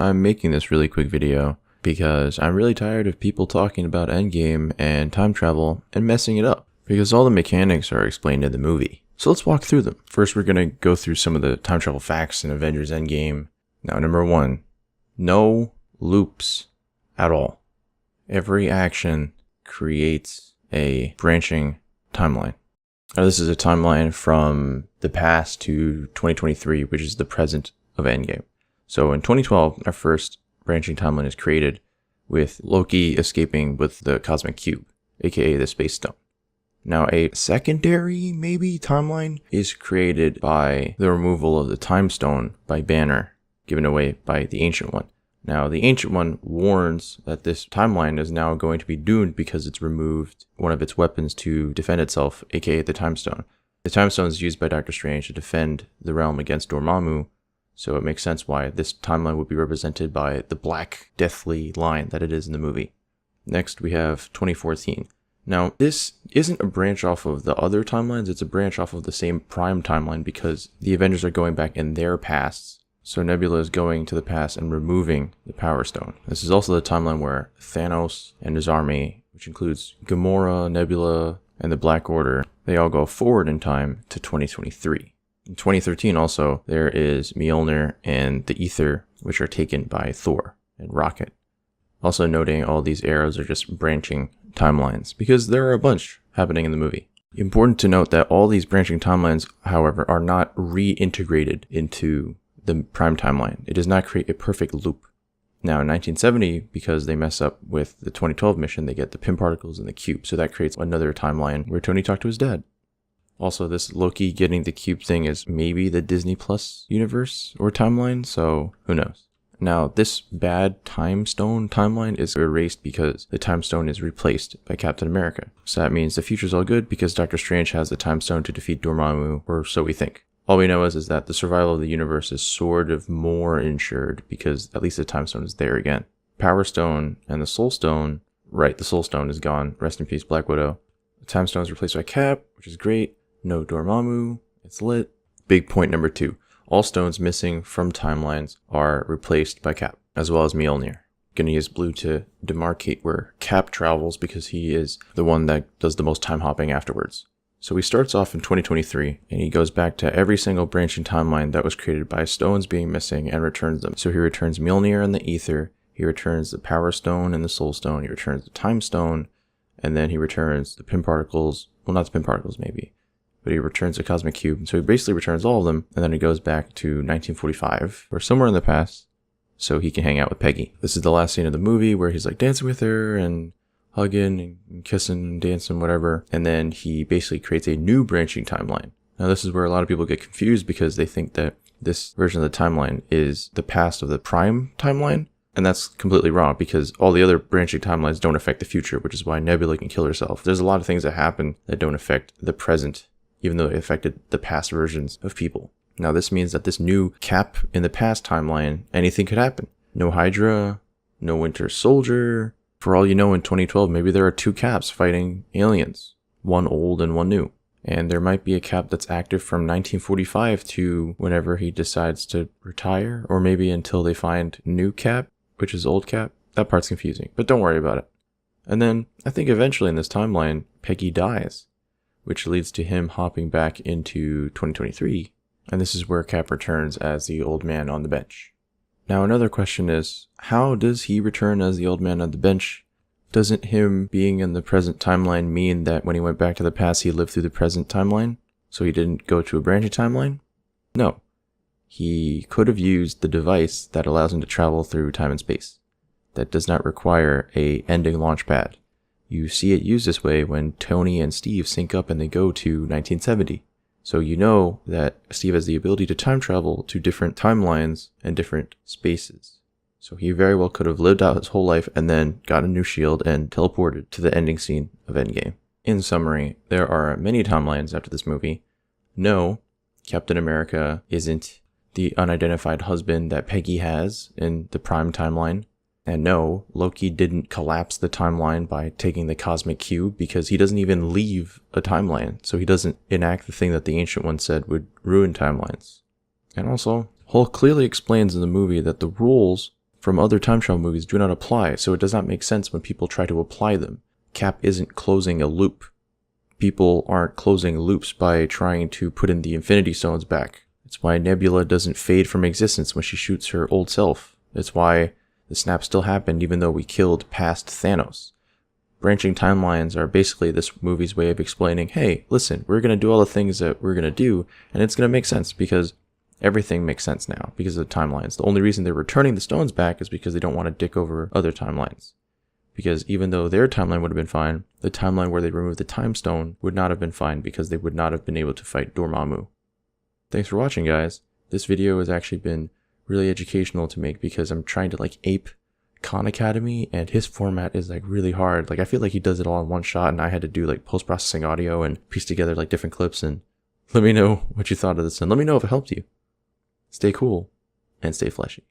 I'm making this really quick video because I'm really tired of people talking about Endgame and time travel and messing it up, because all the mechanics are explained in the movie. So let's walk through them. First, we're going to go through some of the time travel facts in Avengers Endgame. Now, number 1, no loops at all. Every action creates a branching timeline. Now, this is a timeline from the past to 2023, which is the present of Endgame. So in 2012, our first branching timeline is created with Loki escaping with the cosmic cube, aka the space stone. Now, a secondary, maybe, timeline is created by the removal of the time stone by Banner, given away by the Ancient One. Now, the Ancient One warns that this timeline is now going to be doomed because it's removed one of its weapons to defend itself, aka the time stone. The time stone is used by Doctor Strange to defend the realm against Dormammu, so it makes sense why this timeline would be represented by the black, deathly line that it is in the movie. Next, we have 2014. Now, this isn't a branch off of the other timelines, it's a branch off of the same prime timeline because the Avengers are going back in their pasts. So Nebula is going to the past and removing the Power Stone. This is also the timeline where Thanos and his army, which includes Gamora, Nebula, and the Black Order, they all go forward in time to 2023. In 2013 also, there is Mjolnir and the Ether, which are taken by Thor and Rocket. Also noting all these arrows are just branching timelines, because there are a bunch happening in the movie. Important to note that all these branching timelines, however, are not reintegrated into the prime timeline. It does not create a perfect loop. Now in 1970, because they mess up with the 2012 mission, they get the Pym particles in the cube, so that creates another timeline where Tony talked to his dad. Also, this Loki getting the cube thing is maybe the Disney Plus universe or timeline, so who knows. Now, this bad time stone timeline is erased because the time stone is replaced by Captain America. So that means the future's all good because Doctor Strange has the time stone to defeat Dormammu, or so we think. All we know is that the survival of the universe is sort of more insured because at least the time stone is there again. Power Stone and the Soul Stone, right, the Soul Stone is gone. Rest in peace, Black Widow. The time stone is replaced by Cap, which is great. No Dormammu. It's lit. Big point number 2. All stones missing from timelines are replaced by Cap, as well as Mjolnir. Gonna use blue to demarcate where Cap travels because he is the one that does the most time hopping afterwards. So he starts off in 2023, and he goes back to every single branching timeline that was created by stones being missing and returns them. So he returns Mjolnir and the Ether, he returns the Power Stone and the Soul Stone, he returns the Time Stone, and then he returns the Pym particles, well, not the Pym particles maybe, but he returns the Cosmic Cube. So he basically returns all of them, and then he goes back to 1945, or somewhere in the past, so he can hang out with Peggy. This is the last scene of the movie where he's like dancing with her and hugging and kissing and dancing, whatever. And then he basically creates a new branching timeline. Now this is where a lot of people get confused because they think that this version of the timeline is the past of the prime timeline. And that's completely wrong because all the other branching timelines don't affect the future, which is why Nebula can kill herself. There's a lot of things that happen that don't affect the present, even though it affected the past versions of people. Now this means that this new Cap in the past timeline, anything could happen. No Hydra, no Winter Soldier. For all you know, in 2012, maybe there are 2 Caps fighting aliens, one old and one new. And there might be a Cap that's active from 1945 to whenever he decides to retire, or maybe until they find new Cap, which is old Cap. That part's confusing, but don't worry about it. And then I think eventually in this timeline, Peggy dies, which leads to him hopping back into 2023. And this is where Cap returns as the old man on the bench. Now another question is, how does he return as the old man on the bench? Doesn't him being in the present timeline mean that when he went back to the past he lived through the present timeline? So he didn't go to a branching timeline? No. He could have used the device that allows him to travel through time and space. That does not require a ending launch pad. You see it used this way when Tony and Steve sync up and they go to 1970. So you know that Steve has the ability to time travel to different timelines and different spaces. So he very well could have lived out his whole life and then got a new shield and teleported to the ending scene of Endgame. In summary, there are many timelines after this movie. No, Captain America isn't the unidentified husband that Peggy has in the prime timeline. And no, Loki didn't collapse the timeline by taking the cosmic cube because he doesn't even leave a timeline. So he doesn't enact the thing that the Ancient One said would ruin timelines. And also, Hulk clearly explains in the movie that the rules from other time travel movies do not apply, so it does not make sense when people try to apply them. Cap isn't closing a loop. People aren't closing loops by trying to put in the Infinity Stones back. It's why Nebula doesn't fade from existence when she shoots her old self. It's why the snap still happened even though we killed past Thanos. Branching timelines are basically this movie's way of explaining, hey, listen, we're going to do all the things that we're going to do, and it's going to make sense because everything makes sense now because of the timelines. The only reason they're returning the stones back is because they don't want to dick over other timelines. Because even though their timeline would have been fine, the timeline where they removed the time stone would not have been fine because they would not have been able to fight Dormammu. Thanks for watching, guys. This video has actually been really educational to make because I'm trying to ape Khan Academy, and his format is really hard. I feel like he does it all in one shot, and I had to do post-processing audio and piece together different clips. And let me know what you thought of this, and let me know if it helped you. Stay cool and stay fleshy.